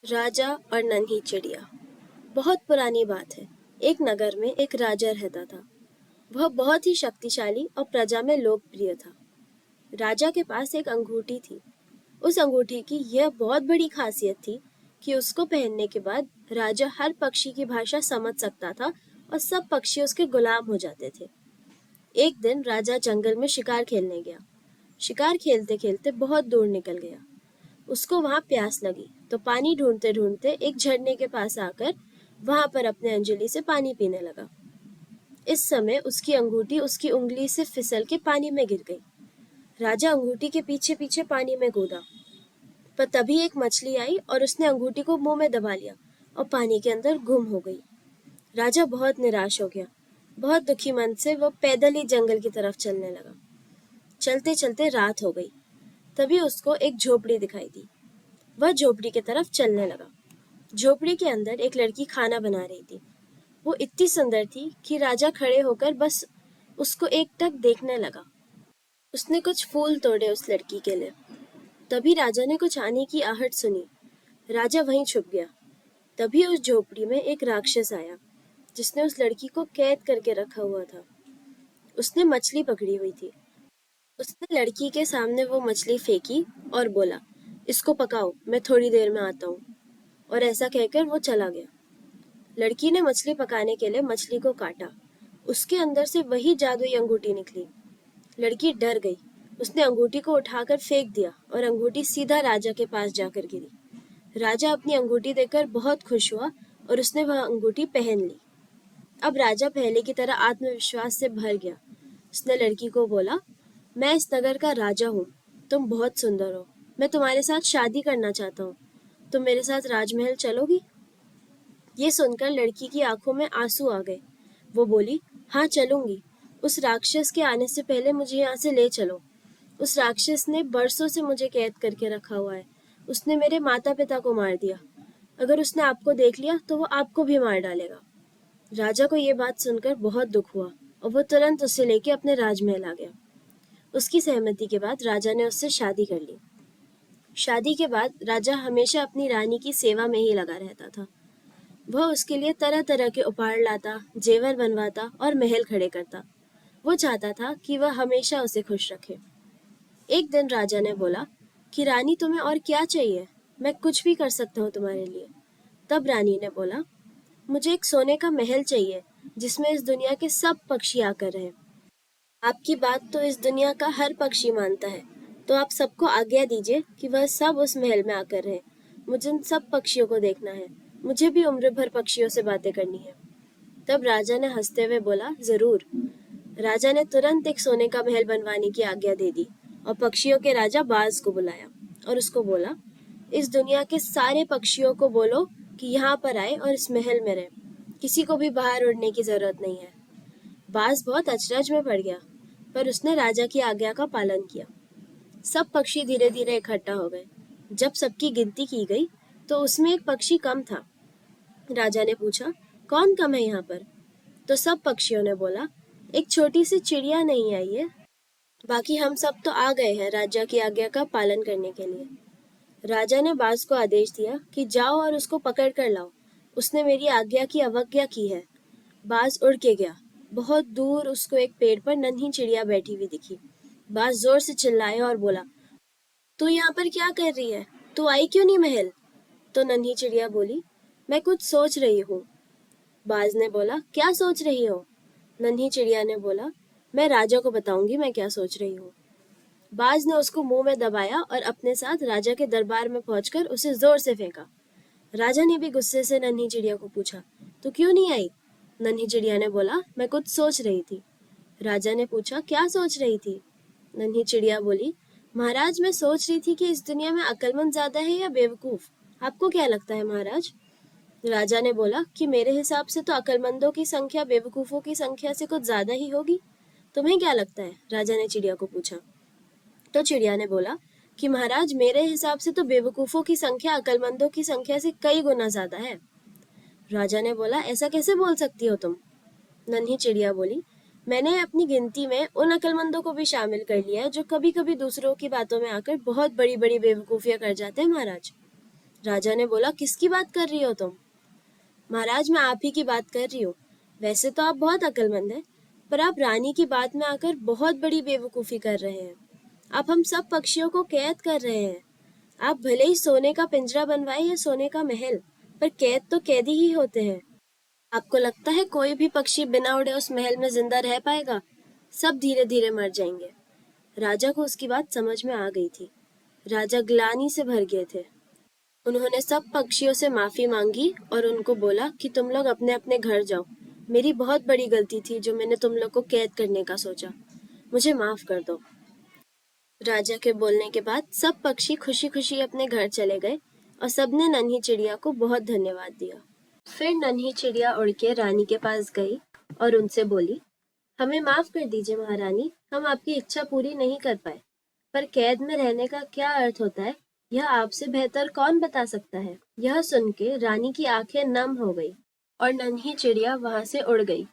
राजा और नन्ही चिड़िया। बहुत पुरानी बात है। एक नगर में एक राजा रहता था। वह बहुत ही शक्तिशाली और प्रजा में लोकप्रिय था। राजा के पास एक अंगूठी थी। उस अंगूठी की यह बहुत बड़ी खासियत थी कि उसको पहनने के बाद राजा हर पक्षी की भाषा समझ सकता था और सब पक्षी उसके गुलाम हो जाते थे। एक दिन राजा जंगल में शिकार खेलने गया। शिकार खेलते खेलते बहुत दूर निकल गया। उसको वहां प्यास लगी तो पानी ढूंढते ढूंढते एक झरने के पास आकर वहां पर अपने अंजलि से पानी पीने लगा। इस समय उसकी अंगूठी उसकी उंगली से फिसल के पानी में गिर गई। राजा अंगूठी के पीछे पीछे पानी में कूदा, पर तभी एक मछली आई और उसने अंगूठी को मुंह में दबा लिया और पानी के अंदर गुम हो गई। राजा बहुत निराश हो गया। बहुत दुखी मन से वो पैदल ही जंगल की तरफ चलने लगा। चलते चलते रात हो गई। तभी उसको एक झोपड़ी दिखाई दी। वह झोपड़ी की तरफ चलने लगा। झोपड़ी के अंदर एक लड़की खाना बना रही थी। वो इतनी सुंदर थी कि राजा खड़े होकर बस उसको एकटक देखने लगा। उसने कुछ फूल तोड़े उस लड़की के लिए। तभी राजा ने कुछ आने की आहट सुनी। राजा वहीं छुप गया। तभी उस झोपड़ी में एक राक्षस आया जिसने उस लड़की को कैद करके रखा हुआ था। उसने मछली पकड़ी हुई थी। उसने लड़की के सामने वो मछली फेंकी और बोला, इसको पकाओ, मैं थोड़ी देर में आता हूँ। और ऐसा कहकर वो चला गया। लड़की ने मछली पकाने के लिए मछली को काटा। उसके अंदर से वही जादुई अंगूठी निकली। लड़की डर गई। उसने अंगूठी को उठाकर फेंक दिया और अंगूठी सीधा राजा के पास जाकर गिरी। राजा अपनी अंगूठी देखकर बहुत खुश हुआ और उसने वह अंगूठी पहन ली। अब राजा पहले की तरह आत्मविश्वास से भर गया। उसने लड़की को बोला, मैं इस नगर का राजा हूँ। तुम बहुत सुंदर हो। मैं तुम्हारे साथ शादी करना चाहता हूँ। तुम मेरे साथ राजमहल चलोगी? ये सुनकर लड़की की आंखों में आंसू आ गए। वो बोली, हाँ चलूंगी। उस राक्षस के आने से पहले मुझे यहाँ से ले चलो। उस राक्षस ने बरसों से मुझे कैद करके रखा हुआ है। उसने मेरे माता पिता को मार दिया। अगर उसने आपको देख लिया तो वो आपको भी मार डालेगा। राजा को ये बात सुनकर बहुत दुख हुआ और वो तुरंत उसे लेके अपने राजमहल आ गया। उसकी सहमति के बाद राजा ने उससे शादी कर ली। शादी के बाद राजा हमेशा अपनी रानी की सेवा में ही लगा रहता था। वह उसके लिए तरह तरह के उपहार लाता, जेवर बनवाता और महल खड़े करता। वो चाहता था कि वह हमेशा उसे खुश रखे। एक दिन राजा ने बोला कि रानी, तुम्हें और क्या चाहिए? मैं कुछ भी कर सकता हूँ तुम्हारे लिए। तब रानी ने बोला, मुझे एक सोने का महल चाहिए जिसमें इस दुनिया के सब पक्षी आकर रहें। आपकी बात तो इस दुनिया का हर पक्षी मानता है, तो आप सबको आज्ञा दीजिए कि वह सब उस महल में आकर रहें। मुझे उन सब पक्षियों को देखना है। मुझे भी उम्र भर पक्षियों से बातें करनी है। तब राजा ने हंसते हुए बोला, जरूर। राजा ने तुरंत एक सोने का महल बनवाने की आज्ञा दे दी और पक्षियों के राजा बाज को बुलाया और उसको बोला, इस दुनिया के सारे पक्षियों को बोलो कि यहाँ पर आए और इस महल में रहे। किसी को भी बाहर उड़ने की जरूरत नहीं है। बाज बहुत अचरज में पड़ गया, पर उसने राजा की आज्ञा का पालन किया। सब पक्षी धीरे धीरे इकट्ठा हो गए। जब सबकी गिनती की गई तो उसमें एक पक्षी कम था। राजा ने पूछा, कौन कम है यहाँ पर? तो सब पक्षियों ने बोला, एक छोटी सी चिड़िया नहीं आई है। बाकी हम सब तो आ गए हैं राजा की आज्ञा का पालन करने के लिए। राजा ने बाज को आदेश दिया कि जाओ और उसको पकड़ कर लाओ। उसने मेरी आज्ञा की अवज्ञा की है। बाज उड़ के गया। बहुत दूर उसको एक पेड़ पर नन्ही चिड़िया बैठी हुई दिखी। बाज जोर से चिल्लाया और बोला, तू यहाँ पर क्या कर रही है? तू आई क्यों नहीं महल? तो नन्ही चिड़िया बोली, मैं कुछ सोच रही हूँ। बाज ने बोला, क्या सोच रही हो? नन्ही चिड़िया ने बोला, मैं राजा को बताऊंगी मैं क्या सोच रही हूँ। बाज ने उसको मुंह में दबाया और अपने साथ राजा के दरबार में पहुंचकर उसे जोर से फेंका। राजा ने भी गुस्से से नन्ही चिड़िया को पूछा, तू क्यों नहीं आई? नन्ही चिड़िया ने बोला, मैं कुछ सोच रही थी। राजा ने पूछा, क्या सोच रही थी? नन्ही चिड़िया बोली, महाराज, मैं सोच रही थी कि इस दुनिया में अक्लमंद ज्यादा है या बेवकूफ? आपको क्या लगता है महाराज? राजा ने बोला कि मेरे हिसाब से तो अक्लमंदों की संख्या बेवकूफों की संख्या से कुछ ज्यादा ही होगी। तुम्हें क्या लगता है? राजा ने चिड़िया को पूछा। तो चिड़िया ने बोला कि महाराज, मेरे हिसाब से तो बेवकूफों की संख्या अक्लमंदों की संख्या से कई गुना ज्यादा है। राजा ने बोला, ऐसा कैसे बोल सकती हो तुम? नन्ही चिड़िया बोली, मैंने अपनी गिनती में उन अक्लमंदों को भी शामिल कर लिया है जो कभी कभी दूसरों की बातों में आकर बहुत बड़ी बड़ी बेवकूफियां कर जाते हैं महाराज। राजा ने बोला, किसकी बात कर रही हो तुम? महाराज, मैं आप ही की बात कर रही हूँ। वैसे तो आप बहुत अक्लमंद हैं, पर आप रानी की बात में आकर बहुत बड़ी बेवकूफ़ी कर रहे हैं। आप हम सब पक्षियों को कैद कर रहे हैं। आप भले ही सोने का पिंजरा बनवाए या सोने का महल, पर कैद तो कैदी ही होते हैं। आपको लगता है कोई भी पक्षी बिना उड़े उस महल में जिंदा रह पाएगा? सब धीरे धीरे मर जाएंगे। राजा को उसकी बात समझ में आ गई थी। राजा ग्लानि से भर गए थे। उन्होंने सब पक्षियों से माफी मांगी और उनको बोला कि तुम लोग अपने अपने घर जाओ। मेरी बहुत बड़ी गलती थी जो मैंने तुम लोग को कैद करने का सोचा। मुझे माफ कर दो। राजा के बोलने के बाद सब पक्षी खुशी खुशी अपने घर चले गए और सबने नन्ही चिड़िया को बहुत धन्यवाद दिया। फिर नन्ही चिड़िया उड़ के रानी के पास गई और उनसे बोली, हमें माफ कर दीजिए महारानी, हम आपकी इच्छा पूरी नहीं कर पाए, पर कैद में रहने का क्या अर्थ होता है यह आपसे बेहतर कौन बता सकता है। यह सुन के रानी की आंखें नम हो गई और नन्ही चिड़िया वहां से उड़ गई।